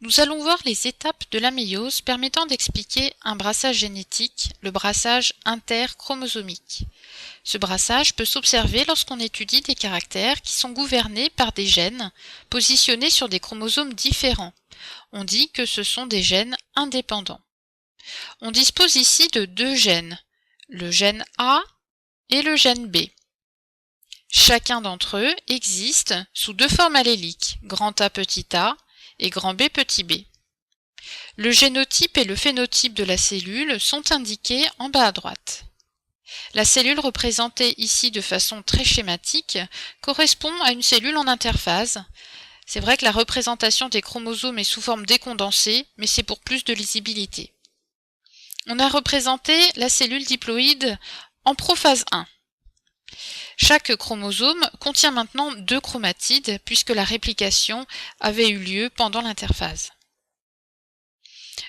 Nous allons voir les étapes de la méiose permettant d'expliquer un brassage génétique, le brassage interchromosomique. Ce brassage peut s'observer lorsqu'on étudie des caractères qui sont gouvernés par des gènes positionnés sur des chromosomes différents. On dit que ce sont des gènes indépendants. On dispose ici de deux gènes, le gène A et le gène B. Chacun d'entre eux existe sous deux formes alléliques, grand A petit a et grand B petit b. Le génotype et le phénotype de la cellule sont indiqués en bas à droite. La cellule représentée ici de façon très schématique correspond à une cellule en interphase. C'est vrai que la représentation des chromosomes est sous forme décondensée, mais c'est pour plus de lisibilité. On a représenté la cellule diploïde en prophase 1. Chaque chromosome contient maintenant deux chromatides puisque la réplication avait eu lieu pendant l'interphase.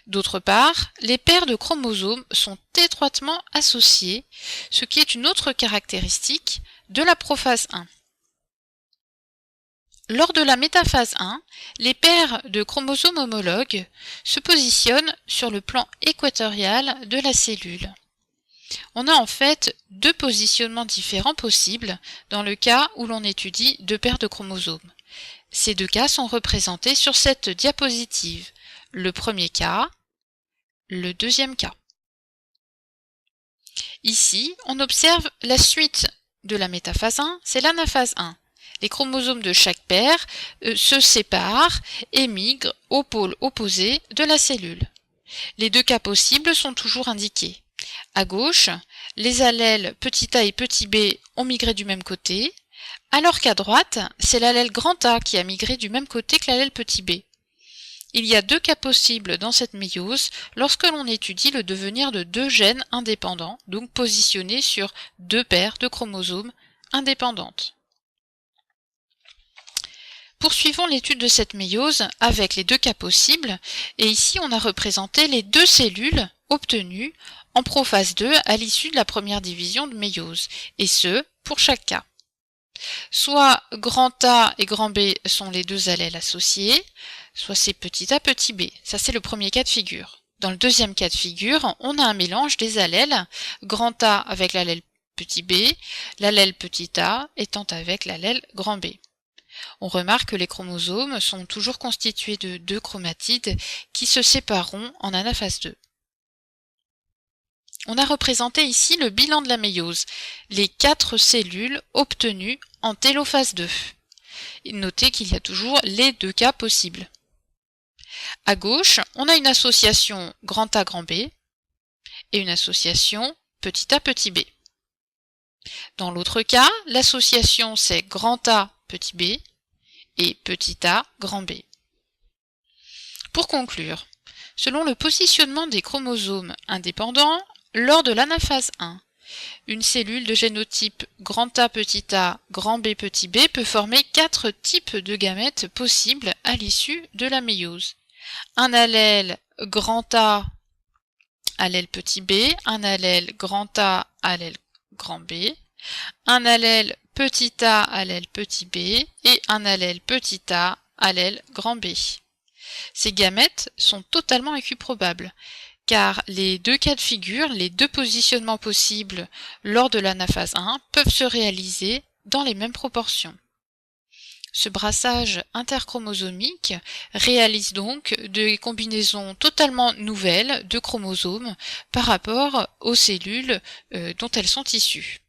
D'autre part, les paires de chromosomes sont étroitement associées, ce qui est une autre caractéristique de la prophase 1. Lors de la métaphase 1, les paires de chromosomes homologues se positionnent sur le plan équatorial de la cellule. On a en fait deux positionnements différents possibles dans le cas où l'on étudie deux paires de chromosomes. Ces deux cas sont représentés sur cette diapositive. Le premier cas, le deuxième cas. Ici, on observe la suite de la métaphase 1, c'est l'anaphase 1. Les chromosomes de chaque paire se séparent et migrent au pôle opposé de la cellule. Les deux cas possibles sont toujours indiqués. À gauche, les allèles petit a et petit b ont migré du même côté, alors qu'à droite, c'est l'allèle grand A qui a migré du même côté que l'allèle petit b. Il y a deux cas possibles dans cette méiose lorsque l'on étudie le devenir de deux gènes indépendants, donc positionnés sur deux paires de chromosomes indépendantes. Poursuivons l'étude de cette méiose avec les deux cas possibles, et ici on a représenté les deux cellules obtenues en prophase 2 à l'issue de la première division de méiose, et ce, pour chaque cas. Soit grand A et grand B sont les deux allèles associés, soit c'est petit a, petit b. Ça, c'est le premier cas de figure. Dans le deuxième cas de figure, on a un mélange des allèles, grand A avec l'allèle petit b, l'allèle petit a étant avec l'allèle grand B. On remarque que les chromosomes sont toujours constitués de deux chromatides qui se sépareront en anaphase 2. On a représenté ici le bilan de la méiose, les 4 cellules obtenues en télophase 2. Notez qu'il y a toujours les deux cas possibles. À gauche, on a une association grand A grand B et une association petit a petit b. Dans l'autre cas, l'association c'est grand A petit b et petit a grand B. Pour conclure, selon le positionnement des chromosomes indépendants, lors de l'anaphase 1, une cellule de génotype grand A petit a, grand B petit b peut former 4 types de gamètes possibles à l'issue de la méiose. Un allèle grand A, allèle petit b, un allèle grand A, allèle grand B, un allèle petit a, allèle petit b et un allèle petit a, allèle grand B. Ces gamètes sont totalement équiprobables, car les deux cas de figure, les deux positionnements possibles lors de l'anaphase 1 peuvent se réaliser dans les mêmes proportions. Ce brassage interchromosomique réalise donc des combinaisons totalement nouvelles de chromosomes par rapport aux cellules dont elles sont issues.